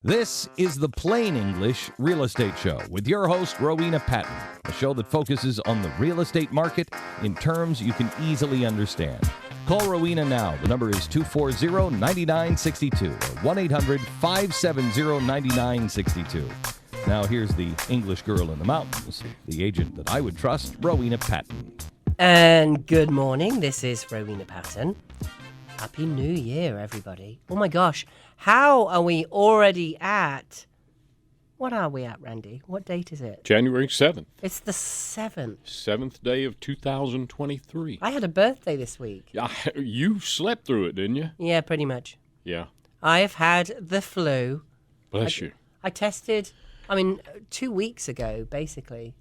This is the Plain English Real Estate Show with your host, Rowena Patton, a show that focuses on the real estate market in terms you can easily understand. Call Rowena now. The number is 240-9962 or 1-800-570-9962. Now here's the English girl in the mountains, the agent that I would trust, Rowena Patton. And good morning. This is Rowena Patton. Happy New Year, everybody. Oh my gosh, how are we already at... What are we at, Randy? What date is it? January 7th. It's the 7th. 7th day of 2023. I had a birthday this week. You slept through it, didn't you? Yeah, pretty much. Yeah. I have had the flu. Bless you. I tested, 2 weeks ago, basically.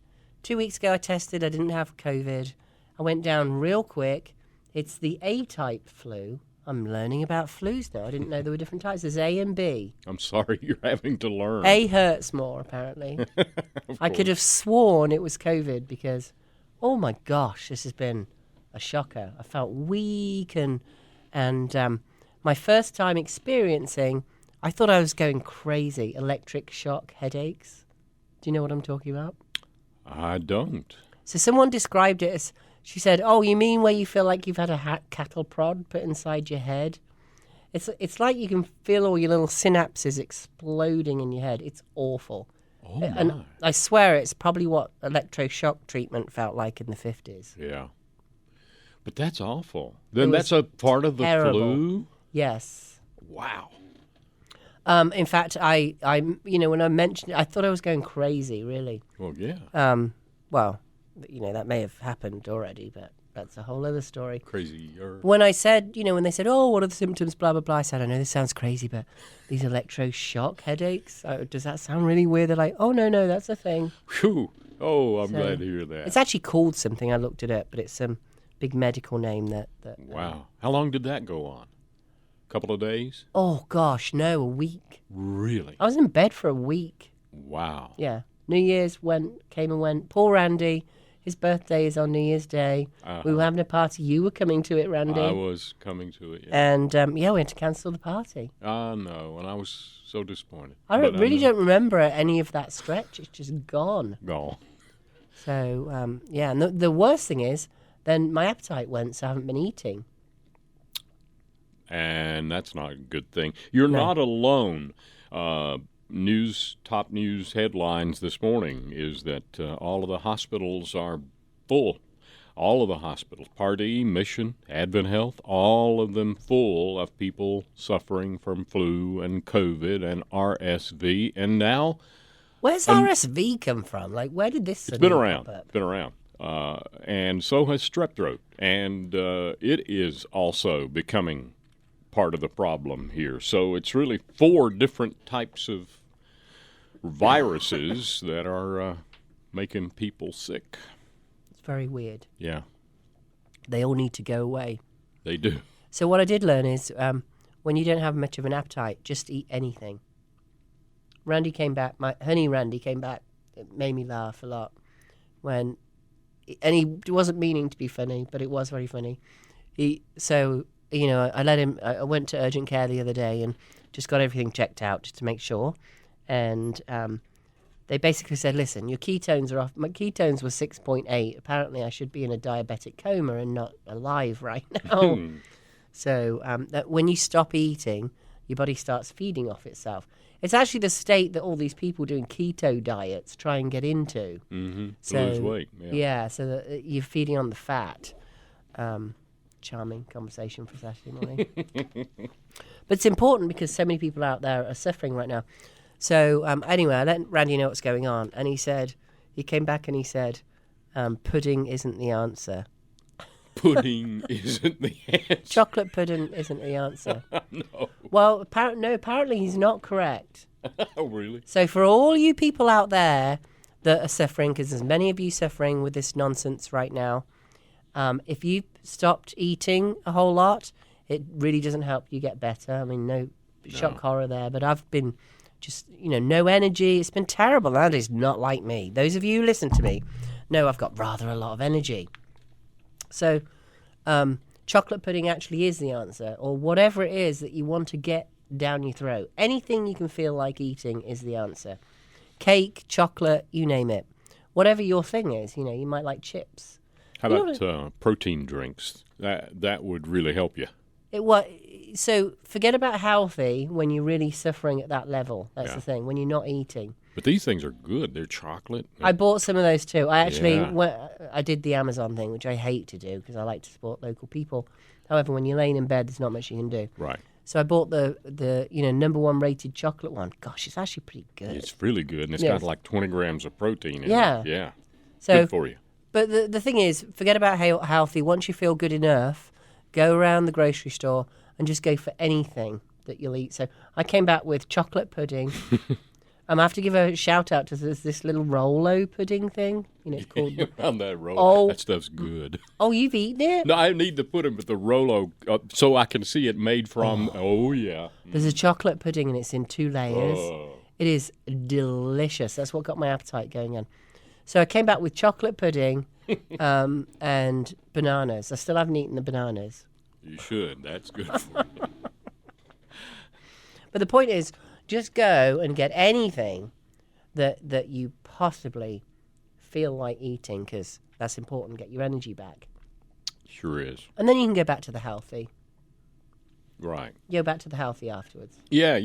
2 weeks ago I tested. I didn't have COVID. I went down real quick. It's the A-type flu. I'm learning about flus now. I didn't know there were different types. There's A and B. I'm sorry you're having to learn. A hurts more, apparently. I could have sworn it was COVID because, oh my gosh, this has been a shocker. I felt weak and my first time experiencing, I thought I was going crazy. Electric shock headaches. Do you know what I'm talking about? I don't. So someone described it as, she said, oh, you mean where you feel like you've had a cattle prod put inside your head? It's like you can feel all your little synapses exploding in your head. It's awful. Oh, my. And I swear it's probably what electroshock treatment felt like in the 50s. Yeah. But that's awful. Then that's a part of the terrible. flu? Yes. Wow. In fact, I when I mentioned it, I thought I was going crazy, really. Well, yeah. That may have happened already, but that's a whole other story. Crazy. When I said, when they said, oh, what are the symptoms, blah, blah, blah, I said, I know this sounds crazy, but these electroshock headaches, does that sound really weird? They're like, oh, no, that's a thing. Whew. Oh, I'm glad to hear that. It's actually called something. I looked it up, but it's some big medical name that Wow. How long did that go on? A couple of days? Oh, gosh, no, a week. Really? I was in bed for a week. Wow. Yeah. New Year's came and went. Poor Randy. His birthday is on New Year's Day. We were having a party. You were coming to it, Randy. I was coming to it, yeah. And, we had to cancel the party. No, and I was so disappointed. I really don't remember any of that stretch. It's just gone. Gone. So, and the worst thing is, then my appetite went, so I haven't been eating. And that's not a good thing. You're not alone. Top news headlines this morning is that all of the hospitals are full. All of the hospitals, Part E, Mission, Advent Health, all of them full of people suffering from flu and COVID and RSV. And now... Where's RSV come from? Like, where did this... It's been around. And so has strep throat. And it is also becoming part of the problem here. So it's really 4 different types of viruses that are making people sick. It's very weird. Yeah. They all need to go away. They do. So what I did learn is when you don't have much of an appetite, just eat anything. Randy came back, my honey Randy came back. It made me laugh a lot. And he wasn't meaning to be funny, but it was very funny. I let him, I went to urgent care the other day and just got everything checked out just to make sure. And they basically said, listen, your ketones are off. My ketones were 6.8. Apparently I should be in a diabetic coma and not alive right now. So that when you stop eating, your body starts feeding off itself. It's actually the state that all these people doing keto diets try and get into. Mm-hmm. So, lose weight. Yeah, so that you're feeding on the fat. Charming conversation for Saturday morning. But it's important because so many people out there are suffering right now. So anyway, I let Randy know what's going on. And he came back and he said, pudding isn't the answer. Pudding isn't the answer. Chocolate pudding isn't the answer. No. Well, apparently he's not correct. Oh, really? So for all you people out there that are suffering, because there's many of you suffering with this nonsense right now, if you stopped eating a whole lot, it really doesn't help you get better. No shock horror there, but I've been just, no energy. It's been terrible. That is not like me. Those of you who listen to me know I've got rather a lot of energy. So chocolate pudding actually is the answer, or whatever it is that you want to get down your throat. Anything you can feel like eating is the answer. Cake, chocolate, you name it. Whatever your thing is, you might like chips. How about protein drinks? That would really help you. So forget about healthy when you're really suffering at that level. That's the thing, when you're not eating. But these things are good. They're chocolate. I bought some of those too. I actually I did the Amazon thing, which I hate to do because I like to support local people. However, when you're laying in bed, there's not much you can do. Right. So I bought the number one rated chocolate one. Gosh, it's actually pretty good. It's really good, and it's got like 20 grams of protein in it. Yeah. So, good for you. But the thing is, forget about healthy. Once you feel good enough, go around the grocery store and just go for anything that you'll eat. So I came back with chocolate pudding. I have to give a shout out to this little Rolo pudding thing. It's called around that Rolo. That stuff's good. Oh, you've eaten it? No, I need to put it with the Rolo so I can see it made from. Oh yeah. There's a chocolate pudding and it's in 2 layers. It is delicious. That's what got my appetite going on. So I came back with chocolate pudding and bananas. I still haven't eaten the bananas. You should. That's good for you. But the point is, just go and get anything that you possibly feel like eating, because that's important. Get your energy back. Sure is. And then you can go back to the healthy. Right. Go back to the healthy afterwards. Yeah.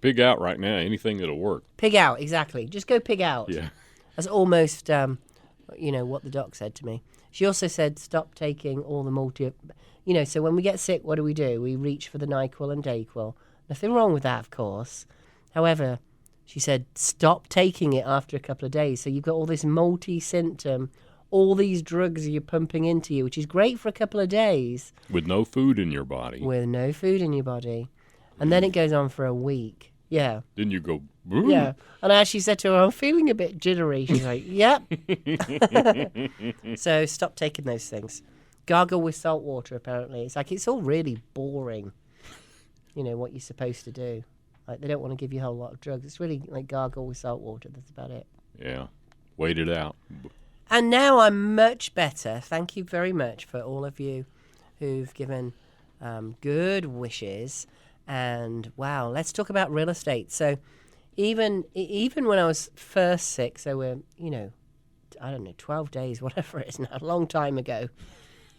Pig out right now. Anything that'll work. Pig out, exactly. Just go pig out. Yeah. That's almost, what the doc said to me. She also said, stop taking all the so when we get sick, what do? We reach for the NyQuil and DayQuil. Nothing wrong with that, of course. However, she said, stop taking it after a couple of days. So you've got all this multi-symptom, all these drugs you're pumping into you, which is great for a couple of days. With no food in your body. And then it goes on for a week. Yeah. Then you go, boo. Yeah. And I actually said to her, I'm feeling a bit jittery. She's like, yep. So stop taking those things. Gargle with salt water, apparently. It's all really boring, what you're supposed to do. Like, they don't want to give you a whole lot of drugs. It's really like gargle with salt water. That's about it. Yeah. Wait it out. And now I'm much better. Thank you very much for all of you who've given good wishes. And, wow, let's talk about real estate. So even when I was first sick, so we're, 12 days, whatever it is now, a long time ago.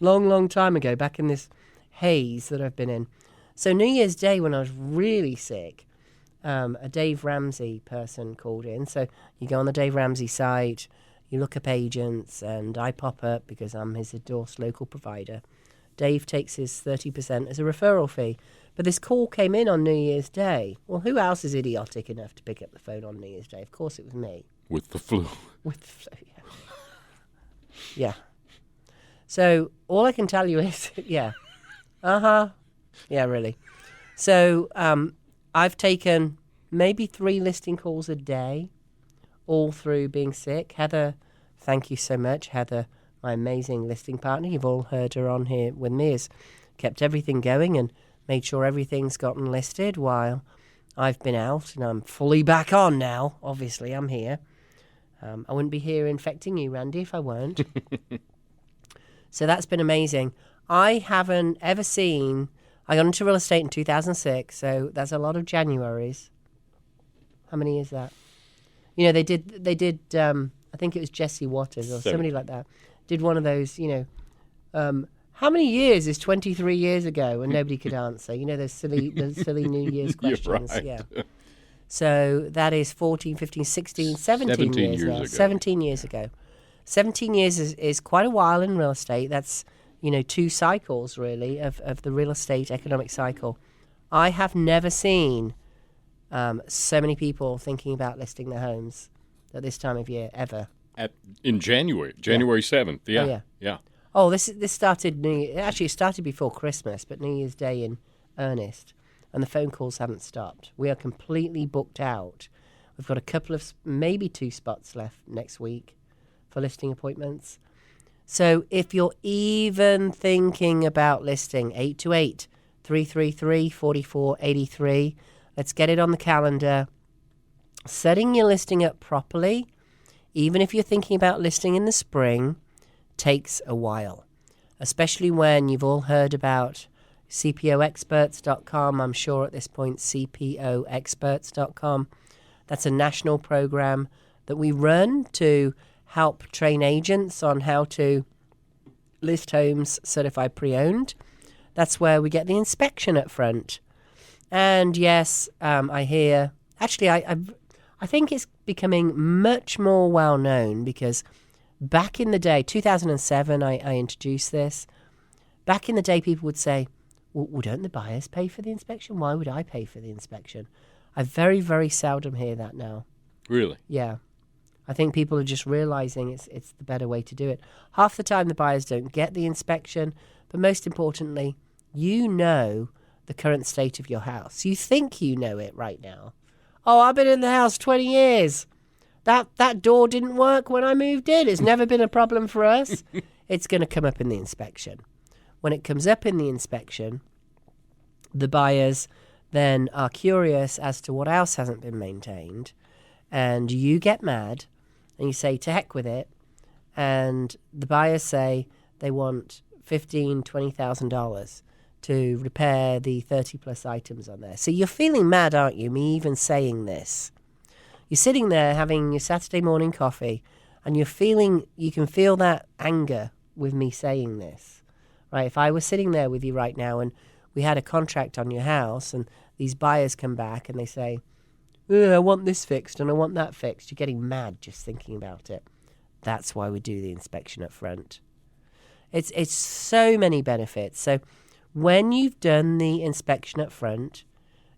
Long time ago, back in this haze that I've been in. So New Year's Day, when I was really sick, a Dave Ramsey person called in. So you go on the Dave Ramsey site, you look up agents, and I pop up because I'm his endorsed local provider. Dave takes his 30% as a referral fee. But this call came in on New Year's Day. Well, who else is idiotic enough to pick up the phone on New Year's Day? Of course it was me. With the flu. Yeah. Yeah. So all I can tell you is, yeah. Yeah, really. So I've taken maybe 3 listing calls a day, all through being sick. Heather, thank you so much. Heather, my amazing listing partner, you've all heard her on here with me, has kept everything going and made sure everything's gotten listed while I've been out, and I'm fully back on now. Obviously, I'm here. I wouldn't be here infecting you, Randy, if I weren't. So that's been amazing. I haven't ever seen... I got into real estate in 2006, so that's a lot of Januaries. How many is that? They did. I think it was Jesse Waters or somebody like that. Did one of those, how many years is 23 years ago? And nobody could answer. Those silly New Year's questions. Right. Yeah. So that is 14, 15, 16, 17 years ago. 17 years ago. 17 years is quite a while in real estate. That's, 2 cycles, really, of the real estate economic cycle. I have never seen so many people thinking about listing their homes at this time of year, ever. In January 7th. Yeah. Oh, yeah. Yeah. Oh, this started it started before Christmas, but New Year's Day in earnest. And the phone calls haven't stopped. We are completely booked out. We've got a couple of, maybe 2 spots left next week for listing appointments. So if you're even thinking about listing, 828-333-4483. Let's get it on the calendar. Setting your listing up properly, even if you're thinking about listing in the spring, takes a while, especially when you've all heard about, cpoexperts.com. I'm sure at this point, cpoexperts.com. That's a national program that we run to help train agents on how to list homes certified pre-owned. That's where we get the inspection up front. And yes, I hear... Actually, I think it's becoming much more well-known because back in the day, 2007, I introduced this. Back in the day, people would say, well, don't the buyers pay for the inspection? Why would I pay for the inspection? I very, very seldom hear that now. Really? Yeah. I think people are just realizing it's the better way to do it. Half the time the buyers don't get the inspection, but most importantly, you know the current state of your house. You think you know it right now. Oh, I've been in the house 20 years. That door didn't work when I moved in. It's never been a problem for us. It's going to come up in the inspection. When it comes up in the inspection, the buyers then are curious as to what else hasn't been maintained, and you get mad and you say, to heck with it, and the buyers say they want $15,000, $20,000 to repair the 30-plus items on there. So you're feeling mad, aren't you, me even saying this? You're sitting there having your Saturday morning coffee, and you can feel that anger with me saying this. Right? If I was sitting there with you right now and we had a contract on your house and these buyers come back and they say, I want this fixed and I want that fixed, you're getting mad just thinking about it. That's why we do the inspection up front. It's so many benefits. So when you've done the inspection up front,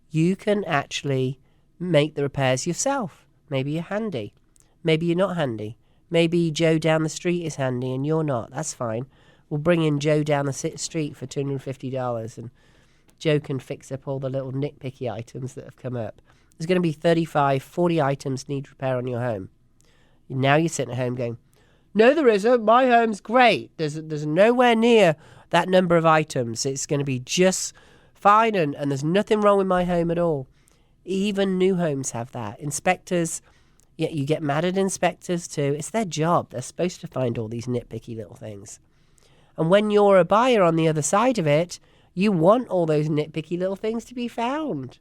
you can actually make the repairs yourself. Maybe you're handy. Maybe you're not handy. Maybe Joe down the street is handy and you're not. That's fine. We'll bring in Joe down the street for $250 and Joe can fix up all the little nitpicky items that have come up. There's going to be 35, 40 items need repair on your home. Now you're sitting at home going, no, there isn't. My home's great. There's nowhere near that number of items. It's going to be just fine and there's nothing wrong with my home at all. Even new homes have that. Inspectors, yeah, you get mad at inspectors too. It's their job. They're supposed to find all these nitpicky little things. And when you're a buyer on the other side of it, you want all those nitpicky little things to be found.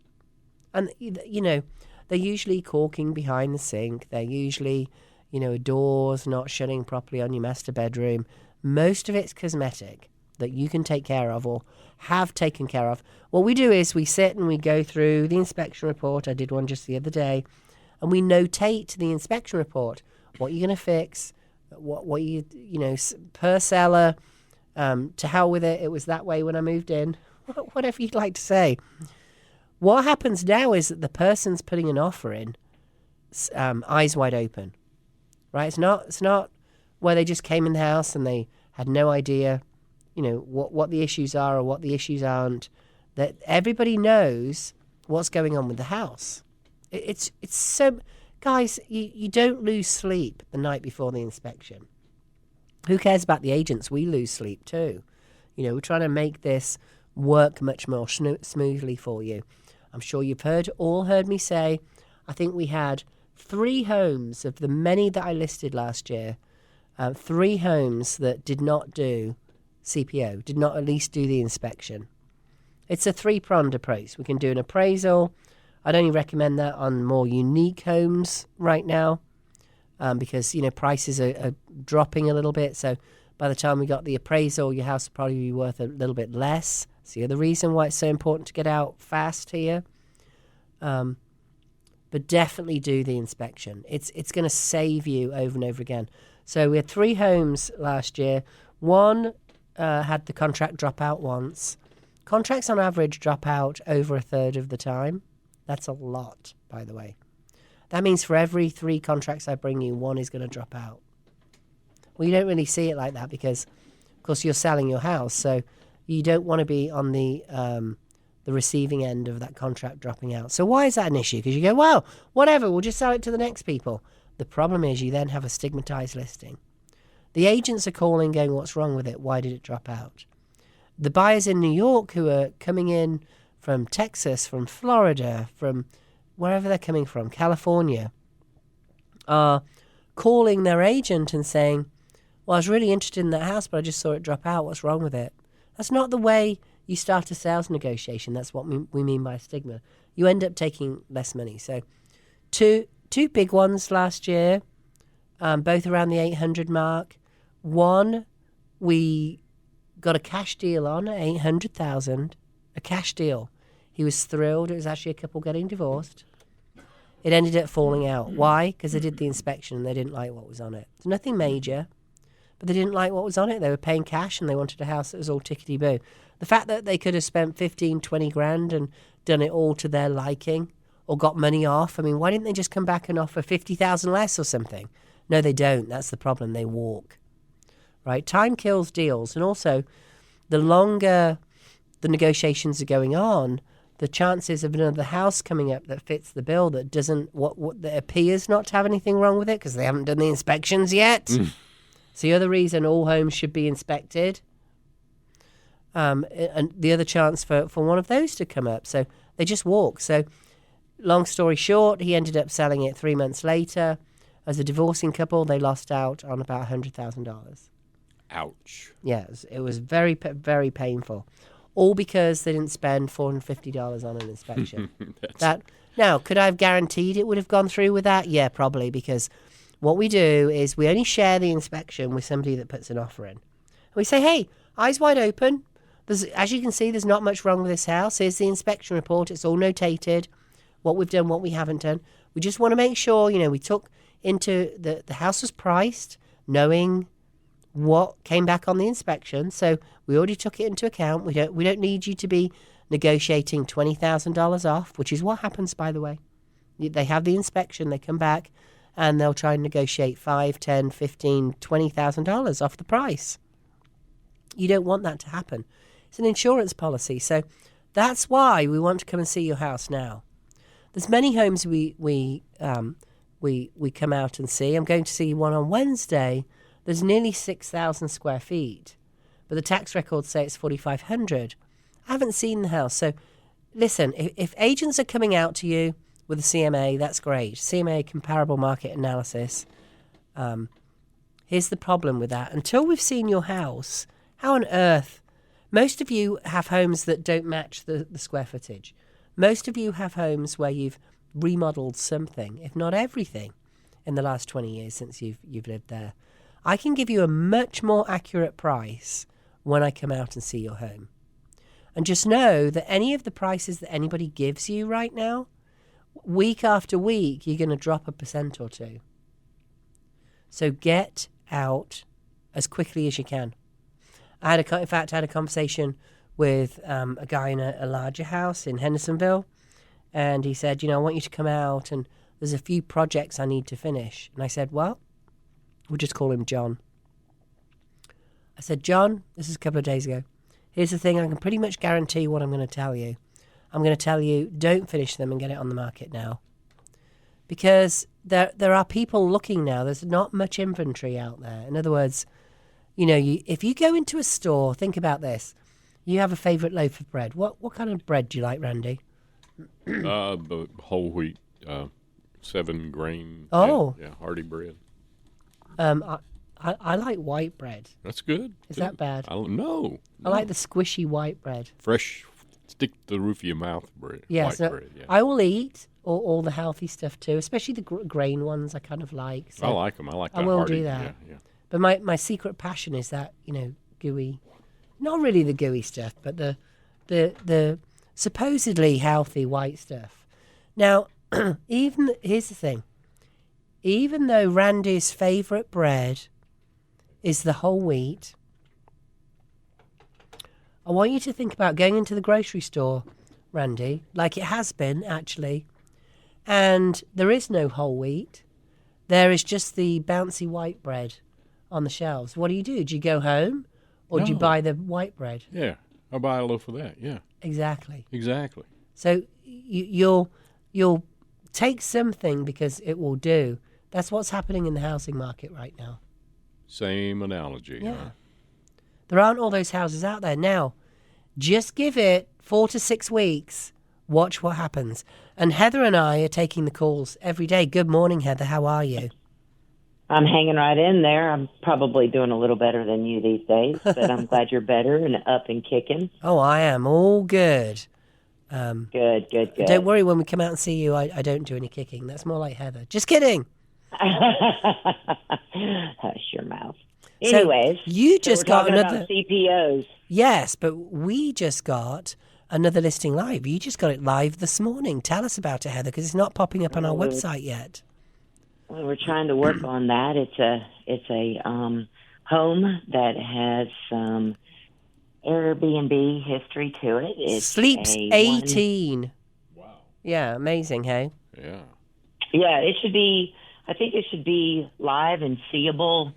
And, you know, they're usually caulking behind the sink. They're usually, you know, doors not shutting properly on your master bedroom. Most of it's cosmetic that you can take care of or have taken care of. What we do is we sit and we go through the inspection report. I did one just the other day. And we notate the inspection report, what you're going to fix, what you know, per seller, to hell with it. It was that way when I moved in. Whatever you'd like to say. What happens now is that the person's putting an offer in, eyes wide open, right? It's not where they just came in the house and they had no idea, you know, what the issues are or what the issues aren't. That everybody knows what's going on with the house. It's so, guys, you don't lose sleep the night before the inspection. Who cares about the agents? We lose sleep too. You know, we're trying to make this work much more smoothly for you. I'm sure you've all heard me say, I think we had 3 homes of the many that I listed last year, 3 homes that did not do CPO, did not at least do the inspection. It's a 3-pronged approach. We can do an appraisal. I'd only recommend that on more unique homes right now because, you know, prices are dropping a little bit. So by the time we got the appraisal, your house will probably be worth a little bit less. It's the other reason why it's so important to get out fast here. But definitely do the inspection. It's going to save you over and over again. So we had 3 homes last year. One had the contract drop out once. Contracts on average drop out over a third of the time. That's a lot, by the way. That means for every 3 contracts I bring you, 1 is going to drop out. Well, you don't really see it like that because, of course, you're selling your house. So you don't want to be on the receiving end of that contract dropping out. So why is that an issue? Because you go, well, whatever, we'll just sell it to the next people. The problem is you then have a stigmatized listing. The agents are calling going, what's wrong with it? Why did it drop out? The buyers in New York who are coming in from Texas, from Florida, from wherever they're coming from, California, are calling their agent and saying, well, I was really interested in that house, but I just saw it drop out. What's wrong with it? That's not the way you start a sales negotiation. That's what we mean by stigma. You end up taking less money. So two big ones last year, both around the 800 mark. One, we got a cash deal on at 800,000, a cash deal. He was thrilled. It was actually a couple getting divorced. It ended up falling out. Why? Because they did the inspection and they didn't like what was on it. It's nothing major, but they didn't like what was on it. They were paying cash and they wanted a house that was all tickety-boo. The fact that they could have spent 15, 20 grand and done it all to their liking or got money off, I mean, why didn't they just come back and offer 50,000 less or something? No, they don't. That's the problem. They walk. Right? Time kills deals. And also, the longer the negotiations are going on, the chances of another house coming up that fits the bill that doesn't, what that appears not to have anything wrong with it because they haven't done the inspections yet. It's the other reason all homes should be inspected. And the other chance for one of those to come up. So they just walk. So long story short, he ended up selling it 3 months later. As a divorcing couple, they lost out on about $100,000. Ouch. Yeah, it was very, very painful. All because they didn't spend $450 on an inspection. Now, could I have guaranteed it would have gone through with that? Yeah, probably, because what we do is we only share the inspection with somebody that puts an offer in. And we say, hey, eyes wide open. As you can see, there's not much wrong with this house. Here's the inspection report. It's all notated, what we've done, what we haven't done. We just want to make sure, we took into the house was priced, knowing what came back on the inspection. So we already took it into account. We don't need you to be negotiating $20,000 off, which is what happens, by the way. They have the inspection, they come back, and they'll try and negotiate $5,000, $10,000, $15,000, $20,000 off the price. You don't want that to happen. It's an insurance policy. So that's why we want to come and see your house now. There's many homes we come out and see. I'm going to see one on Wednesday. There's nearly 6,000 square feet, but the tax records say it's 4,500. I haven't seen the house. So listen, if agents are coming out to you with a CMA, that's great. CMA, comparable market analysis. Here's the problem with that. Until we've seen your house, how on earth? Most of you have homes that don't match the square footage. Most of you have homes where you've remodeled something, if not everything, in the last 20 years since you've lived there. I can give you a much more accurate price when I come out and see your home. And just know that any of the prices that anybody gives you right now, week after week, you're going to drop 1% or 2%. So get out as quickly as you can. I had a conversation with a guy in a larger house in Hendersonville, and he said, I want you to come out, and there's a few projects I need to finish. And I said, well, we'll just call him John. I said, John, this is a couple of days ago. Here's the thing, I can pretty much guarantee what I'm going to tell you. I'm going to tell you, don't finish them and get it on the market now. Because there are people looking now. There's not much inventory out there. In other words, if you go into a store, think about this. You have a favourite loaf of bread. What kind of bread do you like, Randy? The whole wheat, 7 grain. Oh. Yeah, hearty bread. I like white bread. That's good. Is that bad? No. I like the squishy white bread. Fresh, stick to the roof of your mouth bread. Yeah, white bread, yeah. I will eat all the healthy stuff too, especially the grain ones I kind of like. So I like them. I like that I will hearty. do that. Yeah. But my secret passion is that, gooey, not really the gooey stuff, but the supposedly healthy white stuff. Now, here's the thing. Even though Randy's favourite bread is the whole wheat, I want you to think about going into the grocery store, Randy, like it has been, actually, and there is no whole wheat. There is just the bouncy white bread on the shelves. What do? Do you go home, or do you buy the white bread? Yeah, I'll buy a loaf of that, yeah. Exactly. So you'll take something because it will do. That's what's happening in the housing market right now. Same analogy. Yeah. Huh? There aren't all those houses out there. Now, just give it 4 to 6 weeks. Watch what happens. And Heather and I are taking the calls every day. Good morning, Heather. How are you? I'm hanging right in there. I'm probably doing a little better than you these days, but I'm glad you're better and up and kicking. Oh, I am all good. Good. Don't worry, when we come out and see you, I don't do any kicking. That's more like Heather. Just kidding. Hush your mouth. So Anyways, you just we're got talking another about CPOs. Yes, but we just got another listing live. You just got it live this morning. Tell us about it, Heather, because it's not popping up on our website yet. Well, we're trying to work on that. It's a home that has some Airbnb history to it. It Sleeps 18. Wow. Yeah, amazing, hey? Yeah. Yeah, it should be. I think it should be live and seeable,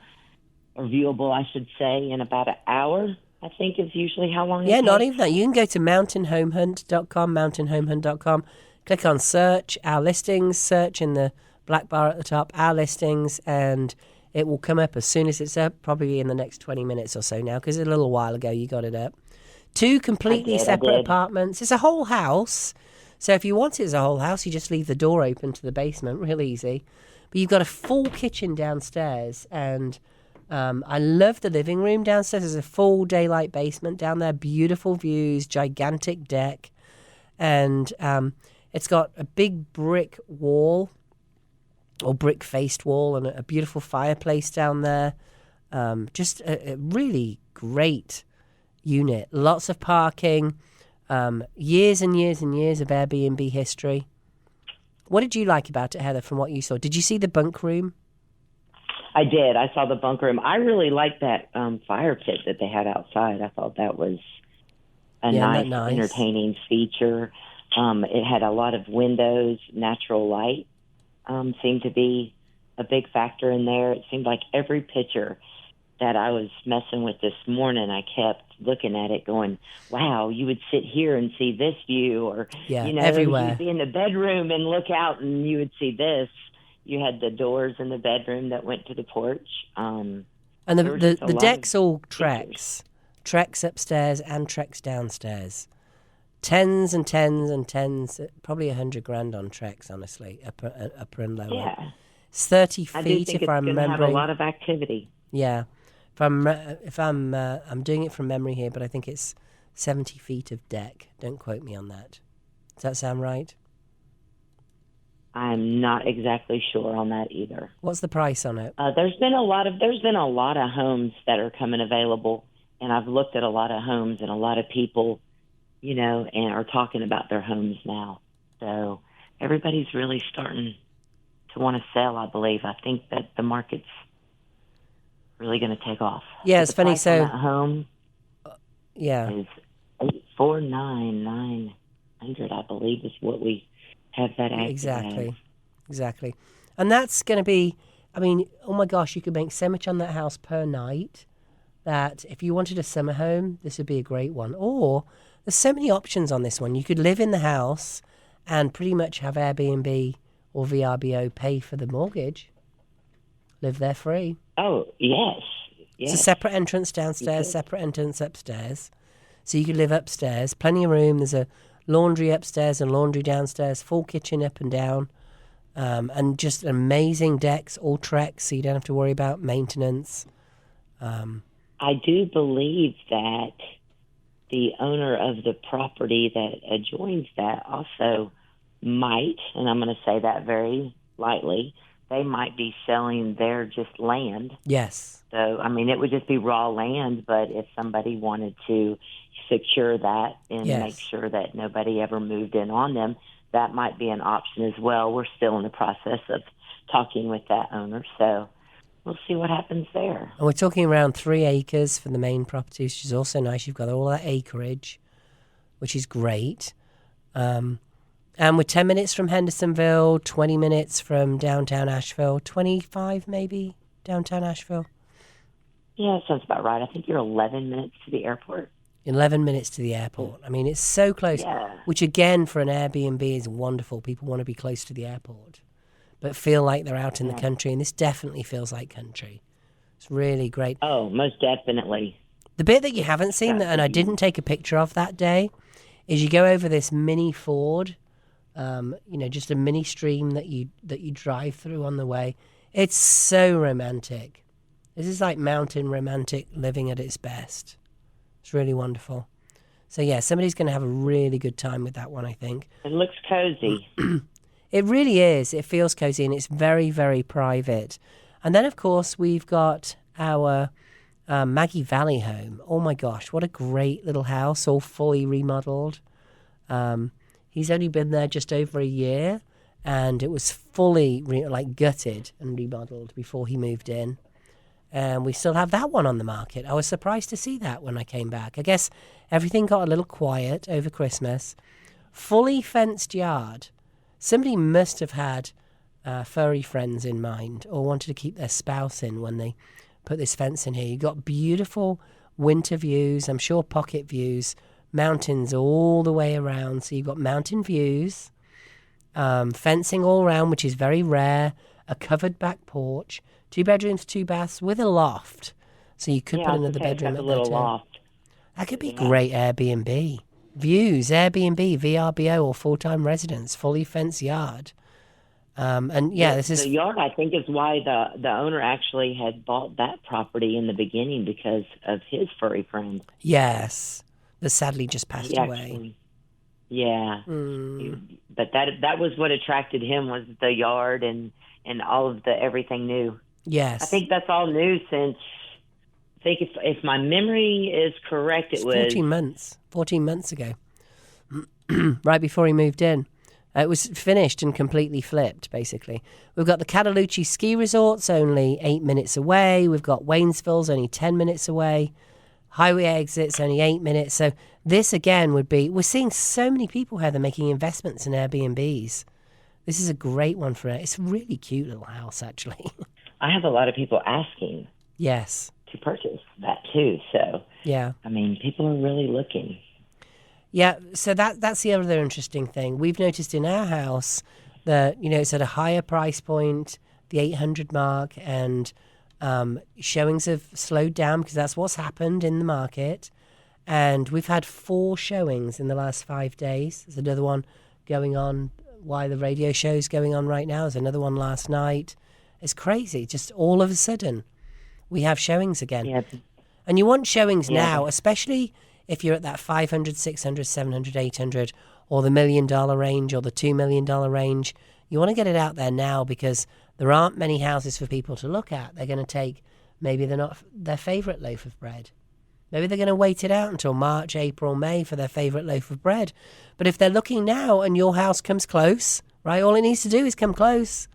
or viewable, I should say, in about an hour. I think is usually how long. Yeah, it not takes. even that. You can go to mountainhomehunt.com, mountainhomehunt.com, click on search, our listings, search in the black bar at the top, our listings, and it will come up as soon as it's up, probably in the next 20 minutes or so now, because a little while ago you got it up. 2 completely separate apartments. It's a whole house. So if you want it as a whole house, you just leave the door open to the basement, real easy. But you've got a full kitchen downstairs, and I love the living room downstairs. There's a full daylight basement down there, beautiful views, gigantic deck, and it's got a big brick wall, or brick-faced wall, and a beautiful fireplace down there. Just a really great unit. Lots of parking, years and years and years of Airbnb history. What did you like about it, Heather, from what you saw? Did you see the bunk room? I did. I saw the bunk room. I really liked that fire pit that they had outside. I thought that was a nice, entertaining feature. It had a lot of windows, natural light. Seemed to be a big factor in there. It seemed like every picture that I was messing with this morning, I kept looking at it going, wow, you would sit here and see this view, or, everywhere. You'd be in the bedroom and look out and you would see this. You had the doors in the bedroom that went to the porch. And the deck's all Trex upstairs and Trex downstairs. Tens and tens and tens, probably $100,000 on Trex, honestly, upper and lower. Yeah, it's 30 feet. I do think if I'm remembering. have a lot of activity. Yeah, if I'm doing it from memory here, but I think it's 70 feet of deck. Don't quote me on that. Does that sound right? I'm not exactly sure on that either. What's the price on it? There's been a lot of homes that are coming available, and I've looked at a lot of homes, and a lot of people, and are talking about their homes now. So everybody's really starting to want to sell, I believe. I think that the market's really going to take off. Yeah, it's funny. So that home, is $849,900, I believe, is what we have that active exactly. And that's going to be, I mean, oh my gosh, you could make so much on that house per night that if you wanted a summer home, this would be a great one. Or there's so many options on this one. You could live in the house and pretty much have Airbnb or VRBO pay for the mortgage. Live there free. Oh, yes. It's a separate entrance downstairs, separate entrance upstairs. So you could live upstairs, plenty of room. There's a laundry upstairs and laundry downstairs, full kitchen up and down, and just amazing decks, all Trex, so you don't have to worry about maintenance. I do believe that the owner of the property that adjoins that also might, and I'm going to say that very lightly, they might be selling their just land. Yes. So, I mean, it would just be raw land, but if somebody wanted to secure that and make sure that nobody ever moved in on them, that might be an option as well. We're still in the process of talking with that owner, so we'll see what happens there. And we're talking around 3 acres for the main property, which is also nice. You've got all that acreage, which is great. And we're 10 minutes from Hendersonville, 20 minutes from downtown Asheville, 25 maybe downtown Asheville. Yeah, that sounds about right. I think you're 11 minutes to the airport. 11 minutes to the airport. I mean, it's so close, which again, for an Airbnb is wonderful. People want to be close to the airport, but feel like they're out in the country, and this definitely feels like country. It's really great. Oh, most definitely. The bit that you haven't seen, and I didn't take a picture of that day, is you go over this mini ford, just a mini stream that you drive through on the way. It's so romantic. This is like mountain romantic living at its best. It's really wonderful. So yeah, somebody's going to have a really good time with that one, I think. It looks cozy. It really is. It feels cozy, and it's very, very private. And then, of course, we've got our Maggie Valley home. Oh my gosh, what a great little house, all fully remodeled. He's only been there just over a year, and it was fully gutted and remodeled before he moved in. And we still have that one on the market. I was surprised to see that when I came back. I guess everything got a little quiet over Christmas. Fully fenced yard. Somebody must have had furry friends in mind, or wanted to keep their spouse in when they put this fence in here. You've got beautiful winter views, I'm sure pocket views, mountains all the way around. So you've got mountain views, fencing all around, which is very rare, a covered back porch, 2 bedrooms, 2 baths with a loft. So you could put another bedroom at there too. Loft. That could be great Airbnb. Views, Airbnb, VRBO, or full-time residence, fully fenced yard. And yeah, this is... The yard, I think, is why the owner actually had bought that property in the beginning, because of his furry friend. Yes, that sadly just passed away. Yeah. But that was what attracted him, was the yard and all of the everything new. Yes. I think that's all new since... I think if my memory is correct, it was 14 months ago, right before he moved in. It was finished and completely flipped, basically. We've got the Catalucci ski resorts only 8 minutes away. We've got Waynesville's only 10 minutes away. Highway exits only 8 minutes. So this again would be, we're seeing so many people here, they're making investments in Airbnbs. This is a great one for it. It's a really cute little house, actually. I have a lot of people asking. Yes. To purchase that too. So yeah, I mean, people are really looking. Yeah, so that's the other interesting thing. We've noticed in our house that, it's at a higher price point, the 800 mark, and showings have slowed down because that's what's happened in the market. And we've had 4 showings in the last 5 days. There's another one going on while the radio show's going on right now. There's another one last night. It's crazy. Just all of a sudden, we have showings again. Yeah. And you want showings now, especially if you're at that 500, 600, 700, 800, or the $1 million range, or the $2 million range. You want to get it out there now, because there aren't many houses for people to look at. They're going to take, maybe they're not their favourite loaf of bread. Maybe they're going to wait it out until March, April, May for their favourite loaf of bread. But if they're looking now and your house comes close, right, all it needs to do is come close.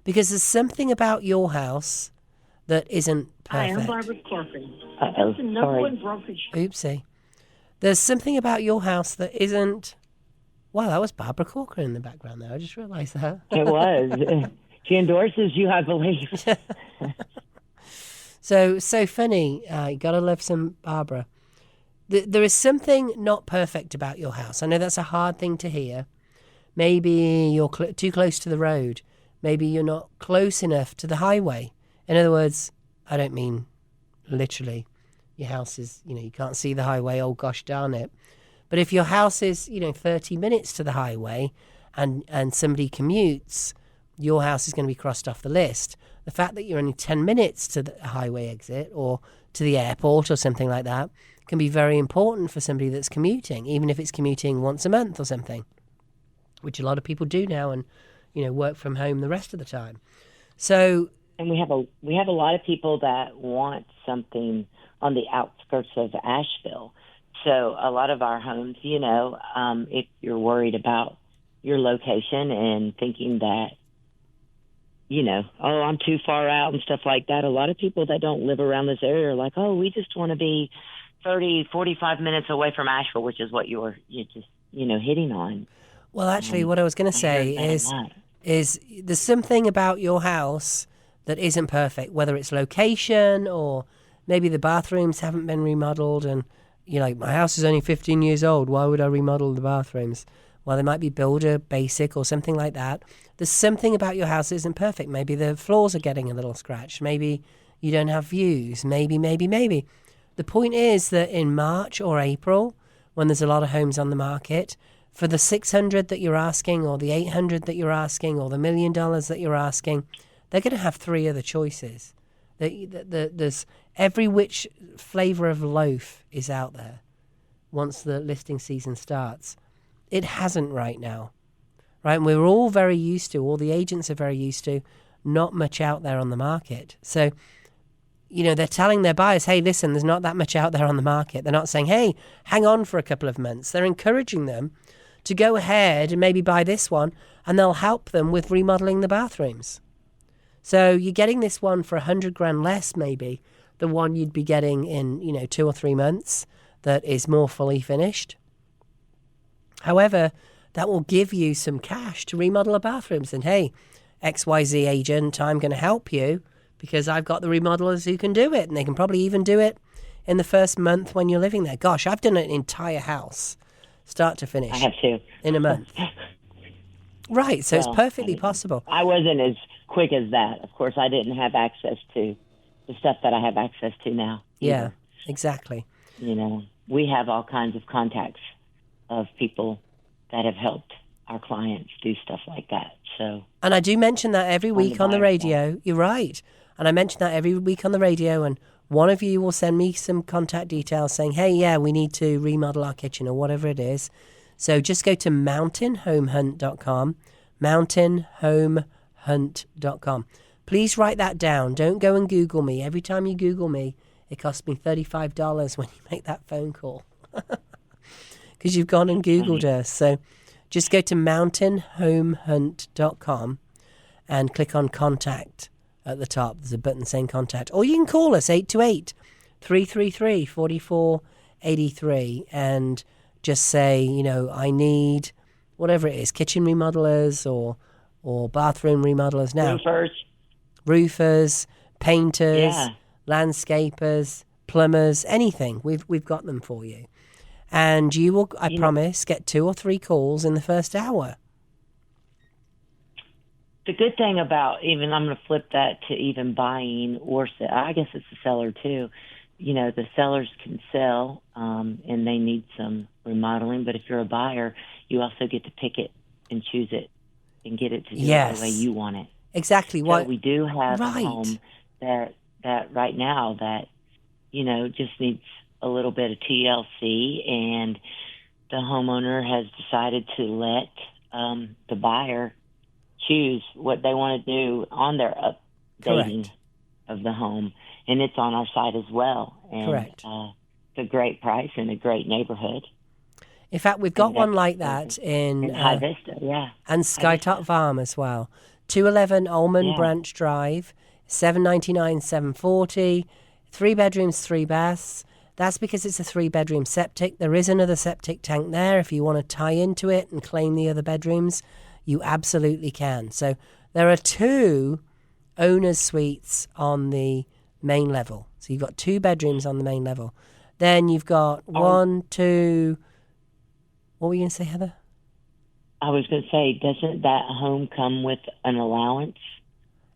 Because there's something about your house that isn't perfect. Hi, I'm Barbara Corcoran. Uh-oh, The number sorry. one brokerage. Oopsie. There's something about your house that isn't... Wow, that was Barbara Corcoran in the background there. I just realised that. It was. She endorses you, I believe. So funny. You got to love some Barbara. There is something not perfect about your house. I know that's a hard thing to hear. Maybe you're too close to the road. Maybe you're not close enough to the highway. In other words, I don't mean literally. Your house is, you can't see the highway, oh gosh darn it. But if your house is, 30 minutes to the highway and somebody commutes, your house is going to be crossed off the list. The fact that you're only 10 minutes to the highway exit or to the airport or something like that can be very important for somebody that's commuting, even if it's commuting once a month or something, which a lot of people do now and, work from home the rest of the time. So... And we have a lot of people that want something on the outskirts of Asheville. So a lot of our homes, if you're worried about your location and thinking that, I'm too far out and stuff like that, a lot of people that don't live around this area are like, oh, we just want to be 30, 45 minutes away from Asheville, which is what you're just, hitting on. Well, actually, what I was going to say is there's something about your house that isn't perfect, whether it's location or maybe the bathrooms haven't been remodeled and, my house is only 15 years old. Why would I remodel the bathrooms? Well, they might be builder basic or something like that. There's something about your house that isn't perfect. Maybe the floors are getting a little scratched. Maybe you don't have views. Maybe. The point is that in March or April, when there's a lot of homes on the market, for the 600 that you're asking or the 800 that you're asking or the $1 million that you're asking, they're going to have 3 other choices. There's every which flavour of loaf is out there once the listing season starts. It hasn't right now, right? And we're all very used to, all the agents are very used to, not much out there on the market. So, they're telling their buyers, hey, listen, there's not that much out there on the market. They're not saying, hey, hang on for a couple of months. They're encouraging them to go ahead and maybe buy this one, and they'll help them with remodeling the bathrooms. So you're getting this one for $100,000 less, maybe, the one you'd be getting in, 2 or 3 months that is more fully finished. However, that will give you some cash to remodel a bathrooms. And hey, XYZ agent, I'm going to help you because I've got the remodelers who can do it. And they can probably even do it in the first month when you're living there. Gosh, I've done an entire house, start to finish. I have too. In a month. Right, so it's perfectly possible. I wasn't as quick as that. Of course, I didn't have access to the stuff that I have access to now. Yeah, exactly. We have all kinds of contacts of people that have helped our clients do stuff like that. So, and I do mention that every week on the radio. Side. You're right. And I mention that every week on the radio, and one of you will send me some contact details saying, hey, yeah, we need to remodel our kitchen or whatever it is. So just go to mountainhomehunt.com, mountainhomehunt.com. Please write that down. Don't go and Google me. Every time you Google me, it costs me $35 when you make that phone call. Because you've gone and Googled us. So just go to mountainhomehunt.com and click on contact at the top. There's a button saying contact. Or you can call us, 828-333-4483, and just say, I need whatever it is, kitchen remodelers or bathroom remodelers now. Roofers, painters, landscapers, plumbers, anything. We've got them for you. And you will, I promise, get 2 or 3 calls in the first hour. The good thing about I'm going to flip that to even buying or I guess it's the seller too. The sellers can sell and they need some remodeling. But if you're a buyer, you also get to pick it and choose it and get it to do it the way you want it. Exactly. So we do have a home that right now that, just needs a little bit of TLC, and the homeowner has decided to let the buyer choose what they want to do on their updating of the home. And it's on our site as well. And, correct. It's a great price in a great neighborhood. In fact, we've got one like that in High Vista, and Skytop Farm as well. 211 Almond Branch Drive, $799, $740, 3 bedrooms, 3 baths. That's because it's a 3-bedroom septic. There is another septic tank there. If you want to tie into it and claim the other bedrooms, you absolutely can. So there are 2 owner's suites on the main level. So you've got 2 bedrooms on the main level. Then you've got 1, 2... What were you going to say, Heather? I was going to say, doesn't that home come with an allowance?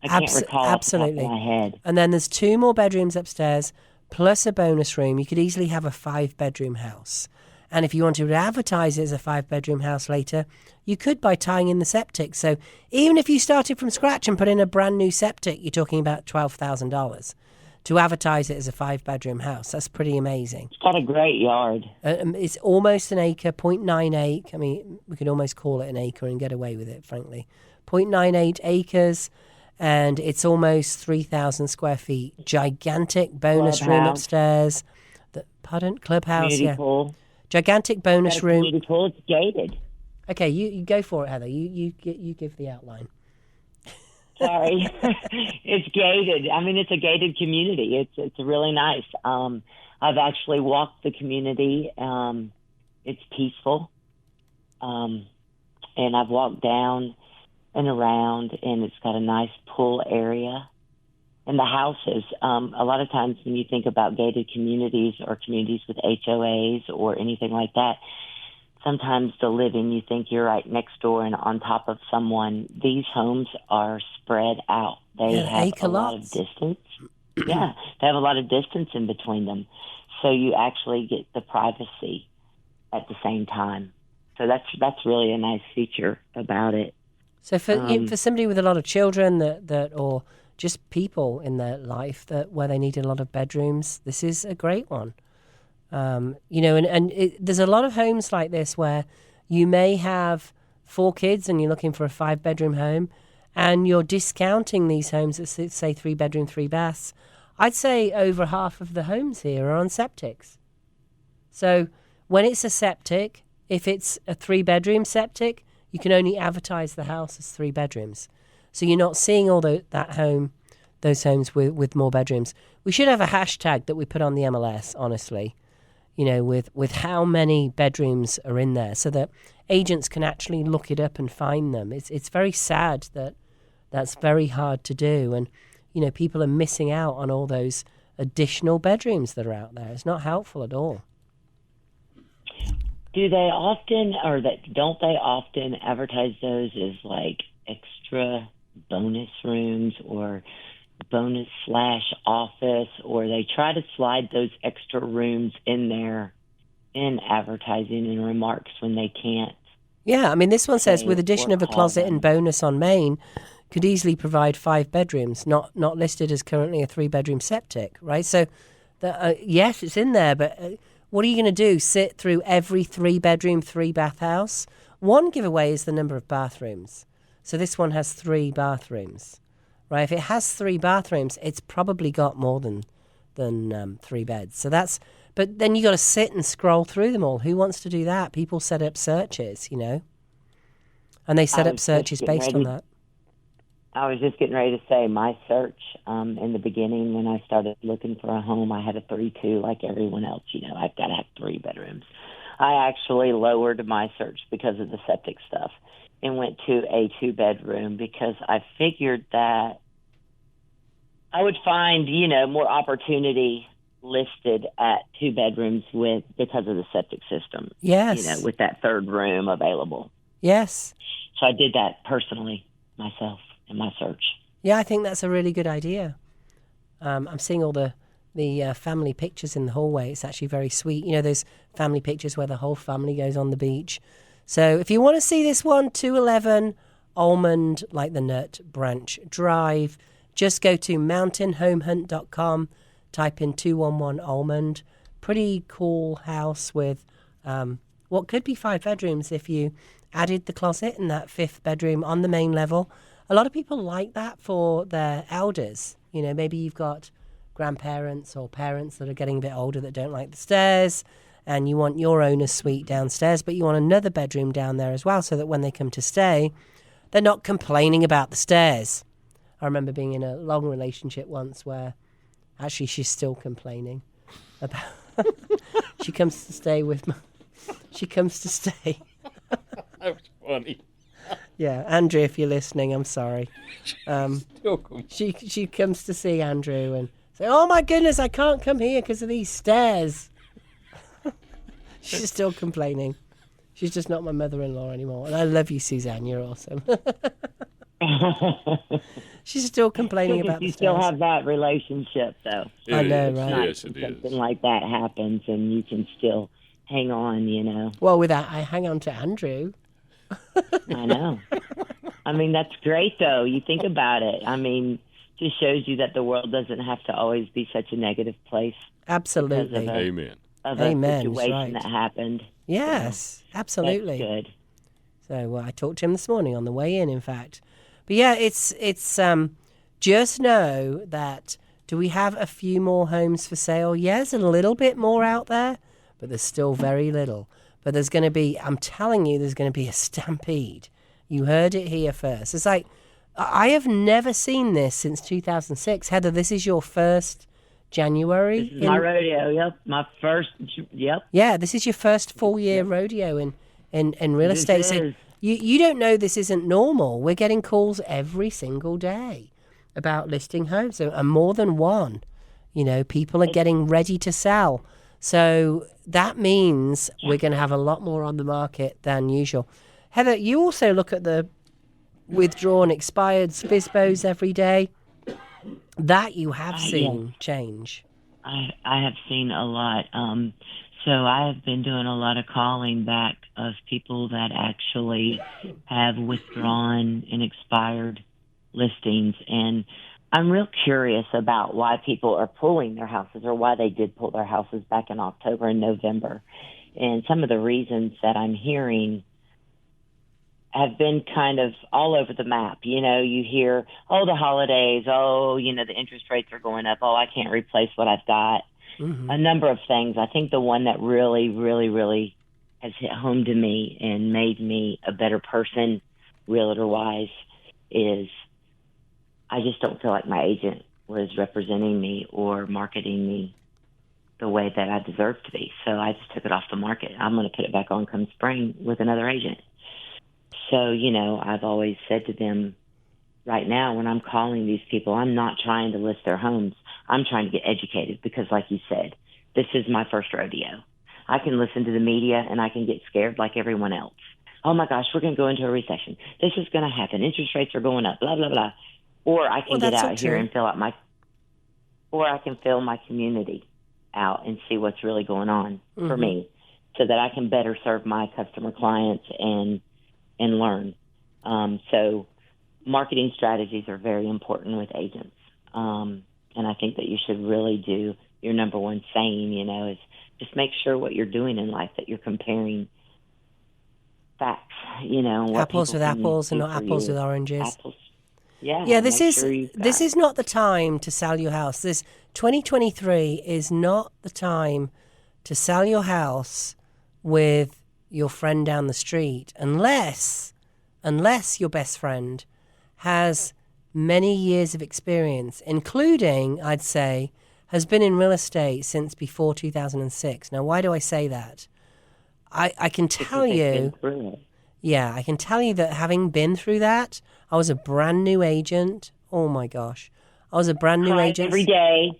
I can't recall absolutely. Off the top of my head. And then there's 2 more bedrooms upstairs, plus a bonus room. You could easily have a 5-bedroom house. And if you wanted to advertise it as a 5-bedroom house later, you could by tying in the septic. So even if you started from scratch and put in a brand new septic, you're talking about $12,000 to advertise it as a 5-bedroom house. That's pretty amazing. It's got a great yard. It's almost an acre, 0.98. I mean, we could almost call it an acre and get away with it, frankly. 0.98 acres, and it's almost 3,000 square feet. Gigantic bonus room upstairs. Clubhouse, community pool. Gigantic bonus room. Community pool. It's gated. Okay, you go for it, Heather. You give the outline. Sorry. It's gated. I mean, it's a gated community. It's really nice. I've actually walked the community. It's peaceful. And I've walked down and around, and it's got a nice pool area. And the houses, a lot of times when you think about gated communities or communities with HOAs or anything like that, sometimes the living, you think you're right next door and on top of someone. These homes are spread out. They have a lot of distance. They have a lot of distance in between them. So you actually get the privacy at the same time. So that's really a nice feature about it. So for somebody with a lot of children that or just people in their life where they need a lot of bedrooms, this is a great one. There's a lot of homes like this where you may have 4 kids and you're looking for a 5-bedroom home, and you're discounting these homes that say 3-bedroom, 3 baths. I'd say over half of the homes here are on septics. So when it's a septic, if it's a 3-bedroom septic, you can only advertise the house as 3 bedrooms. So you're not seeing all those homes with more bedrooms. We should have a hashtag that we put on the MLS, honestly, with how many bedrooms are in there, so that agents can actually look it up and find them. It's very sad that's very hard to do, and people are missing out on all those additional bedrooms that are out there. It's not helpful at all. Do they often, don't they often advertise those as like extra bonus rooms or bonus/office, or they try to slide those extra rooms in there in advertising and remarks when they can't? Yeah, I mean, this one says, with addition of a closet and bonus on main, could easily provide 5 bedrooms, not listed as currently a 3-bedroom septic, right? So, yes, it's in there, but what are you going to do? Sit through every 3-bedroom, 3-bath house? One giveaway is the number of bathrooms. So this one has 3 bathrooms, right? If it has 3 bathrooms, it's probably got more than 3 beds. So but then you got to sit and scroll through them all. Who wants to do that? People set up searches, and they set up searches based on that. I was just getting ready to say my search in the beginning when I started looking for a home, I had a 3-2 like everyone else. I've got to have 3 bedrooms. I actually lowered my search because of the septic stuff and went to a 2-bedroom because I figured that I would find, more opportunity listed at 2 bedrooms because of the septic system. Yes. With that 3rd room available. Yes. So I did that personally myself in my search. Yeah, I think that's a really good idea. I'm seeing all the family pictures in the hallway. It's actually very sweet. Those family pictures where the whole family goes on the beach. So if you want to see this one, 211 Almond, like the nut, Branch Drive, just go to mountainhomehunt.com, type in 211 Almond. Pretty cool house with what could be 5 bedrooms if you added the closet and that 5th bedroom on the main level. A lot of people like that for their elders. Maybe you've got grandparents or parents that are getting a bit older that don't like the stairs, and you want your owner's suite downstairs, but you want another bedroom down there as well, so that when they come to stay, they're not complaining about the stairs. I remember being in a long relationship once where actually she's still complaining about she comes to stay. That was funny. Yeah, Andrew, if you're listening, I'm sorry. She comes to see Andrew and say, "Oh my goodness, I can't come here because of these stairs." She's still complaining. She's just not my mother-in-law anymore. And I love you, Suzanne. You're awesome. She's still complaining about the stairs. You still have that relationship, though. I know, right? Yes, it is. Something like that happens, and you can still hang on, Well, with that, I hang on to Andrew. I know. I mean, that's great, though. You think about it. I mean, just shows you that the world doesn't have to always be such a negative place. Absolutely. Amen. Of a situation that happened. Yes, absolutely. That's good. So I talked to him this morning on the way in fact. But yeah, it's just know that, do we have a few more homes for sale? Yes, a little bit more out there, but there's still very little. But there's going to be, I'm telling you, there's going to be a stampede. You heard it here first. It's like, I have never seen this since 2006. Heather, this is your first January? This is my rodeo, yep. My first, yep. Yeah, this is your first full year rodeo in real estate. So you don't know this isn't normal. We're getting calls every single day about listing homes, and more than one. People are getting ready to sell. So that means we're going to have a lot more on the market than usual. Heather, you also look at the withdrawn, expired FSBOs every day. That you have seen change. I have seen a lot. So I have been doing a lot of calling back of people that actually have withdrawn and expired listings. And I'm real curious about why people are pulling their houses, or why they did pull their houses back in October and November. And some of the reasons that I'm hearing have been kind of all over the map. You hear, the holidays, the interest rates are going up. I can't replace what I've got. Mm-hmm. A number of things. I think the one that really, really, really has hit home to me and made me a better person, realtor-wise, is I just don't feel like my agent was representing me or marketing me the way that I deserve to be. So I just took it off the market. I'm going to put it back on come spring with another agent. So, I've always said to them, right now when I'm calling these people, I'm not trying to list their homes. I'm trying to get educated because, like you said, this is my first rodeo. I can listen to the media and I can get scared like everyone else. Oh, my gosh, we're going to go into a recession. This is going to happen. Interest rates are going up, blah, blah, blah. Or I can get out here and fill my community out and see what's really going on for me, so that I can better serve my customer clients and learn. So marketing strategies are very important with agents. And I think that you should really do your number one saying, is just make sure what you're doing in life, that you're comparing facts, apples with apples and not apples with oranges. Apples. Yeah. Yeah, this is not the time to sell your house. This 2023 is not the time to sell your house with your friend down the street, unless your best friend has many years of experience, including, I'd say, has been in real estate since before 2006. Now, why do I say that? I can tell you, I can tell you that having been through that, I was a brand new agent. Oh my gosh. I was a brand new agent. Every day.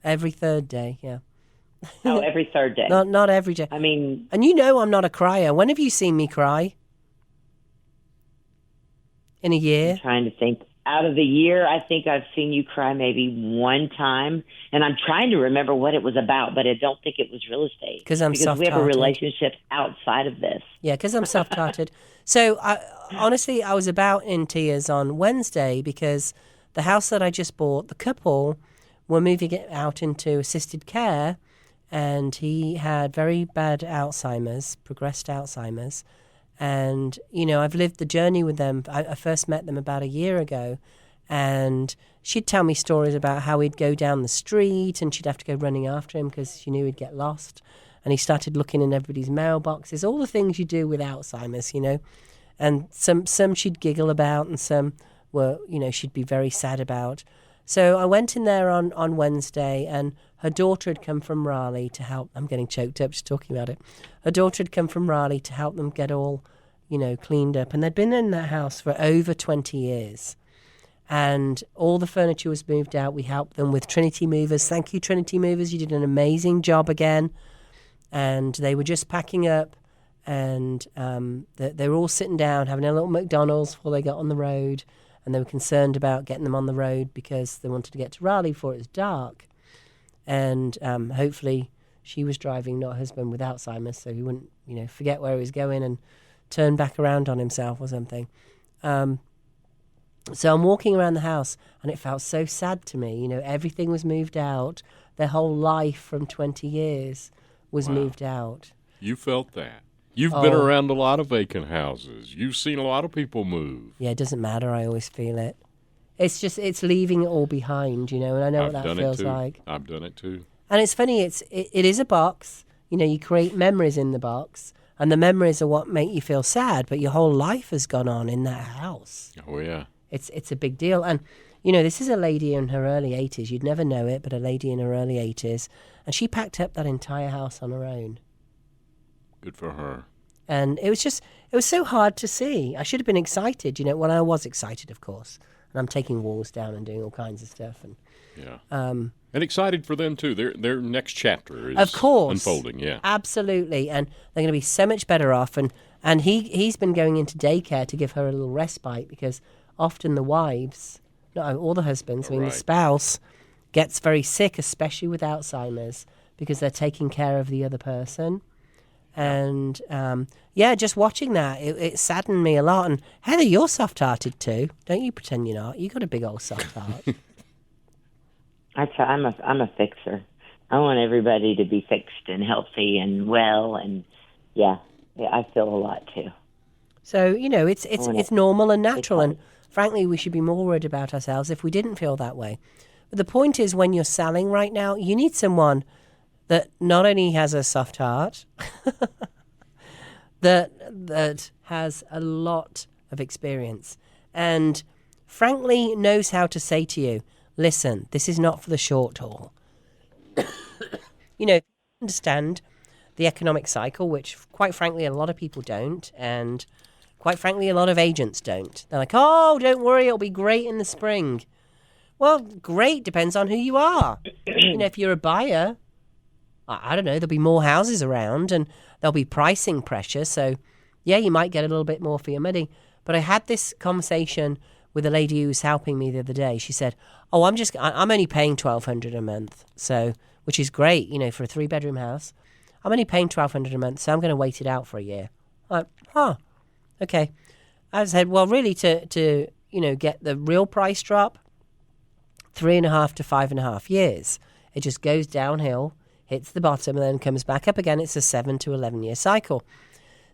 Every third day, yeah. Oh, every third day. Not every day. I mean... And I'm not a crier. When have you seen me cry? In a year? I'm trying to think. Out of the year, I think I've seen you cry maybe one time. And I'm trying to remember what it was about, but I don't think it was real estate. Because we have a relationship outside of this. Yeah, because I'm soft-hearted. So, honestly, I was about in tears on Wednesday because the house that I just bought, the couple were moving it out into assisted care, and he had very bad Alzheimer's, progressed Alzheimer's. And, I've lived the journey with them. I first met them about a year ago, and she'd tell me stories about how he'd go down the street and she'd have to go running after him because she knew he'd get lost. And he started looking in everybody's mailboxes, all the things you do with Alzheimer's, And some she'd giggle about, and some were, she'd be very sad about. So I went in there on Wednesday, and her daughter had come from Raleigh to help. I'm getting choked up just talking about it. Her daughter had come from Raleigh to help them get all, cleaned up. And they'd been in that house for over 20 years. And all the furniture was moved out. We helped them with Trinity Movers. Thank you, Trinity Movers. You did an amazing job again. And they were just packing up. And they were all sitting down, having a little McDonald's before they got on the road. And they were concerned about getting them on the road because they wanted to get to Raleigh before it was dark. And hopefully she was driving, not her husband with Alzheimer's, so he wouldn't, forget where he was going and turn back around on himself or something. So I'm walking around the house, and it felt so sad to me. Everything was moved out. Their whole life from 20 years was moved out. You felt that. You've been around a lot of vacant houses. You've seen a lot of people move. Yeah, it doesn't matter. I always feel it. It's leaving it all behind, and I know what that feels like. I've done it too. And it's funny, it is a box. You create memories in the box, and the memories are what make you feel sad, but your whole life has gone on in that house. Oh, yeah. It's a big deal. And, this is a lady in her early 80s. You'd never know it, but a lady in her early 80s. And she packed up that entire house on her own. Good for her. And it was so hard to see. I should have been excited, well, I was excited, of course. And I'm taking walls down and doing all kinds of stuff. And yeah. And excited for them, too. Their next chapter is of course unfolding, yeah. Absolutely. And they're going to be so much better off. And he's been going into daycare to give her a little respite because often the wives, not all the husbands, the spouse gets very sick, especially with Alzheimer's. because they're taking care of the other person. And, just watching that, it saddened me a lot. And Heather, you're soft-hearted too. Don't you pretend you're not. You got a big old soft heart. I'm a fixer. I want everybody to be fixed and healthy and well, and yeah, I feel a lot too. So it's normal and natural, and frankly, we should be more worried about ourselves if we didn't feel that way. But the point is, when you're selling right now, you need someone that not only has a soft heart, that has a lot of experience, and frankly knows how to say to you, listen, this is not for the short haul. Understand the economic cycle, which quite frankly a lot of people don't, and quite frankly a lot of agents don't. They're like, oh, don't worry, it'll be great in the spring. Well, great depends on who you are. If you're a buyer, I don't know, there'll be more houses around and there'll be pricing pressure, so yeah, you might get a little bit more for your money. But I had this conversation with a lady who was helping me the other day. She said, oh, I'm only paying $1,200 a month, so, which is great, for a 3-bedroom house. I'm only paying $1,200 a month, so I'm going to wait it out for a year. I'm like, okay. I said, well, really, to get the real price drop, 3.5 to 5.5 years. It just goes downhill, hits the bottom, and then comes back up again. It's a 7 to 11 year cycle.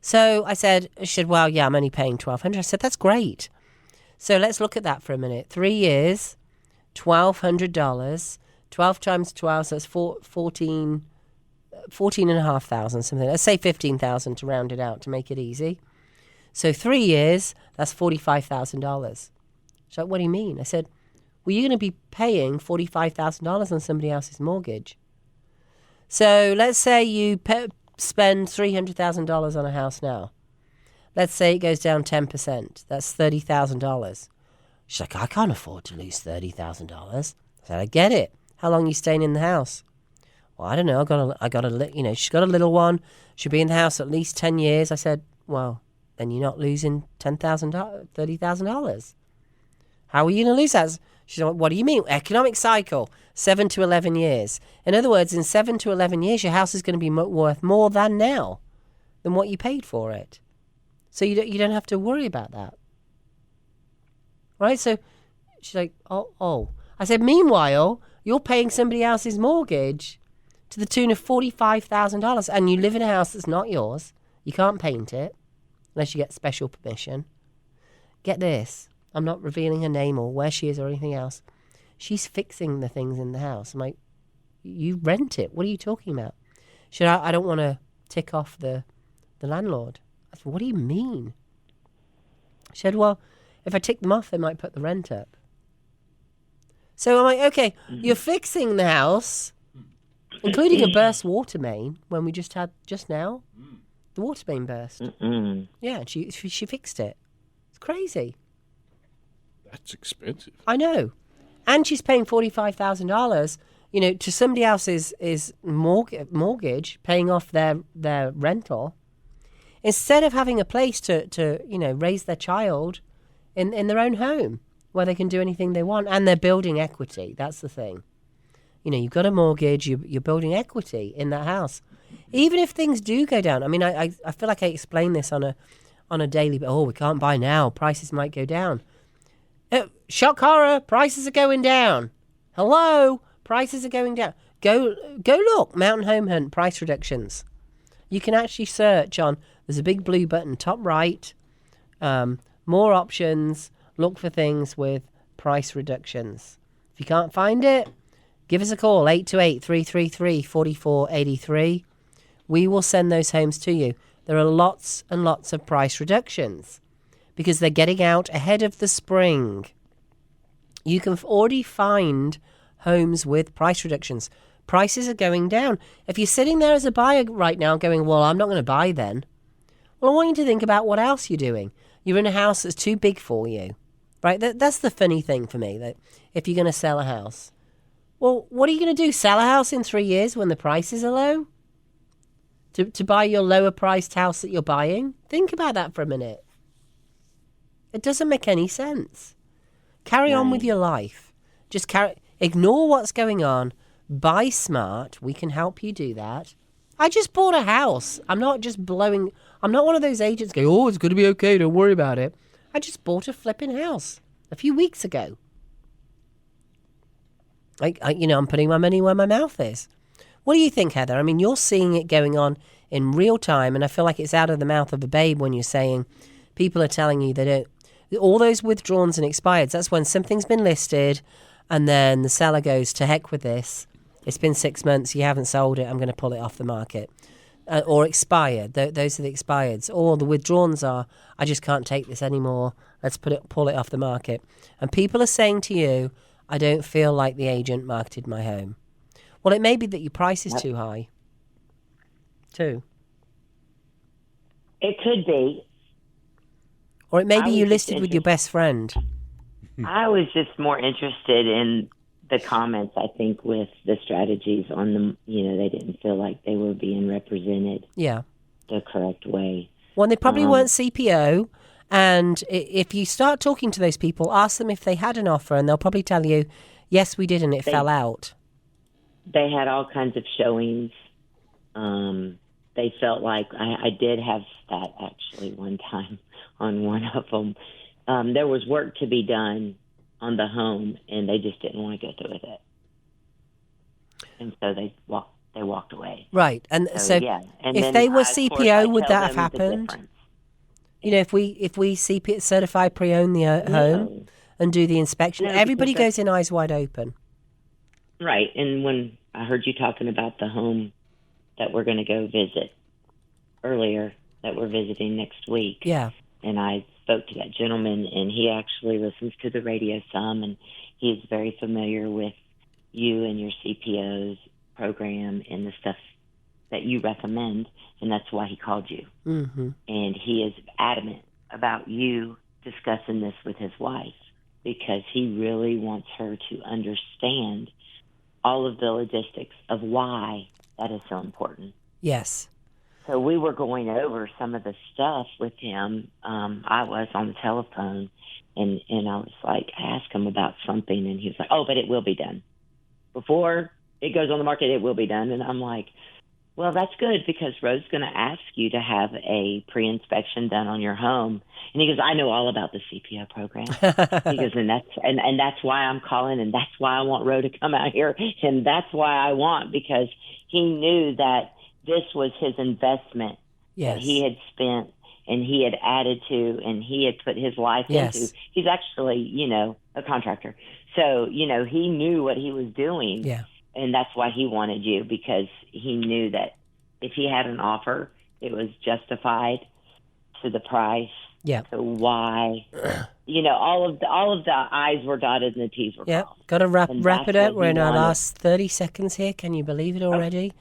So she said, well, yeah, I'm only paying $1,200. I said, that's great. So let's look at that for a minute. 3 years, $1,200, 12 times 12, so that's 14,500, something. Let's say 15,000 to round it out to make it easy. So 3 years, that's $45,000. She's like, what do you mean? I said, well, you're going to be paying $45,000 on somebody else's mortgage. So let's say you spend $300,000 on a house now. Let's say it goes down 10%. That's $30,000. She's like, I can't afford to lose $30,000. I said, I get it. How long are you staying in the house? Well, I don't know. She's got a little one. She'll be in the house at least 10 years. I said, well, then you're not losing $30,000. How are you going to lose that? She's like, what do you mean? Economic cycle, 7 to 11 years. In other words, in 7 to 11 years, your house is going to be worth more than now, than what you paid for it. So you don't have to worry about that. Right? So she's like, oh. I said, meanwhile, you're paying somebody else's mortgage to the tune of $45,000, and you live in a house that's not yours. You can't paint it unless you get special permission. Get this. I'm not revealing her name or where she is or anything else. She's fixing the things in the house. I'm like, you rent it. What are you talking about? She said, I don't want to tick off the landlord. I said, what do you mean? She said, well, if I tick them off, they might put the rent up. So I'm like, okay, you're fixing the house, including a burst water main, when we just now, the water main burst. Yeah, she fixed it. It's crazy. That's expensive. I know. And she's paying $45,000, to somebody else's mortgage, paying off their rental, instead of having a place to raise their child in their own home where they can do anything they want, and they're building equity. That's the thing. You've got a mortgage, you're building equity in that house. Even if things do go down. I mean, I feel like I explain this on a daily, but we can't buy now. Prices might go down. Shock horror, prices are going down. Hello, prices are going down. Go look, Mountain Home Hunt, price reductions. You can actually search on, there's a big blue button, top right, more options, look for things with price reductions. If you can't find it, give us a call, 828-333-4483. We will send those homes to you. There are lots and lots of price reductions because they're getting out ahead of the spring. You can already find homes with price reductions. Prices are going down. If you're sitting there as a buyer right now going, well, I'm not going to buy then. Well, I want you to think about what else you're doing. You're in a house that's too big for you, right? That's the funny thing for me, that if you're going to sell a house. Well, what are you going to do? Sell a house in 3 years when the prices are low? To buy your lower priced house that you're buying? Think about that for a minute. It doesn't make any sense. Carry on with your life. Just ignore what's going on. Buy smart. We can help you do that. I just bought a house. I'm not one of those agents going, oh, it's going to be okay, don't worry about it. I just bought a flipping house a few weeks ago. I'm putting my money where my mouth is. What do you think, Heather? I mean, you're seeing it going on in real time, and I feel like it's out of the mouth of a babe when you're saying people are telling you they don't. All those withdrawns and expireds, that's when something's been listed, and then the seller goes, to heck with this. It's been 6 months, you haven't sold it, I'm going to pull it off the market. Or expired, those are the expireds. Or the withdrawns are, I just can't take this anymore, let's pull it off the market. And people are saying to you, I don't feel like the agent marketed my home. Well, it may be that your price is too high, too. It could be. Or it may be you listed with your best friend. I was just more interested in the comments, I think, with the strategies on them. They didn't feel like they were being represented the correct way. Well, they probably weren't CPO. And if you start talking to those people, ask them if they had an offer, and they'll probably tell you, yes, we did, and it fell out. They had all kinds of showings. They felt like I did have that actually one time on one of them. There was work to be done on the home, and they just didn't want to go through with it. And so they walked away. Right. And so And if they were CPO, would that have happened? If we CPO certify pre-own the home and do the inspection, everybody goes in eyes wide open. Right. And when I heard you talking about the home that we're going to go visit earlier, that we're visiting next week. Yeah. And I spoke to that gentleman, and he actually listens to the radio some, and he's very familiar with you and your CPO's program and the stuff that you recommend, and that's why he called you. Mm-hmm. And he is adamant about you discussing this with his wife, because he really wants her to understand all of the logistics of why that is so important. Yes. So we were going over some of the stuff with him. I was on the telephone, and I was like, ask him about something, and he was like, oh, but it will be done. Before it goes on the market, it will be done. And I'm like, well, that's good, because Rose's going to ask you to have a pre-inspection done on your home. And he goes, I know all about the CPO program. He goes, and that's why I'm calling, and that's why I want Ro to come out here, and that's why I want, because he knew that this was his investment that he had spent and he had added to and he had put his life into. He's actually, a contractor. So, he knew what he was doing. Yeah. And that's why he wanted you, because he knew that if he had an offer, it was justified to the price. Yeah. So why, all of the I's were dotted and the T's were crossed. Got to wrap it up. We're in our last 30 seconds here. Can you believe it already?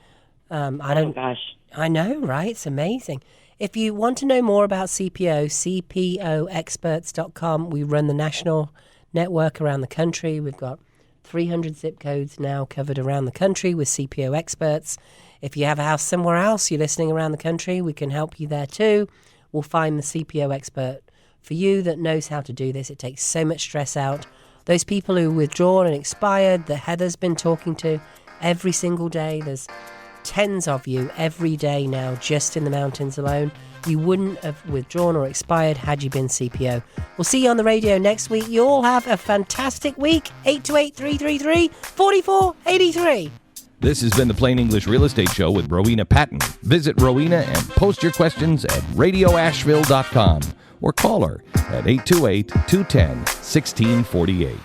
Gosh. I know, right? It's amazing. If you want to know more about CPO, cpoexperts.com. We run the national network around the country. We've got 300 zip codes now covered around the country with CPO experts. If you have a house somewhere else, you're listening around the country, we can help you there too. We'll find the CPO expert for you that knows how to do this. It takes so much stress out. Those people who withdrawn and expired that Heather's been talking to every single day, there's tens of you every day now just in the mountains alone. You wouldn't have withdrawn or expired had you been CPO. We'll see you on the radio next week. You all have a fantastic week. 828-333-4483. This has been the Plain English Real Estate Show with Rowena Patton. Visit Rowena and post your questions at radioasheville.com or call her at 828-210-1648.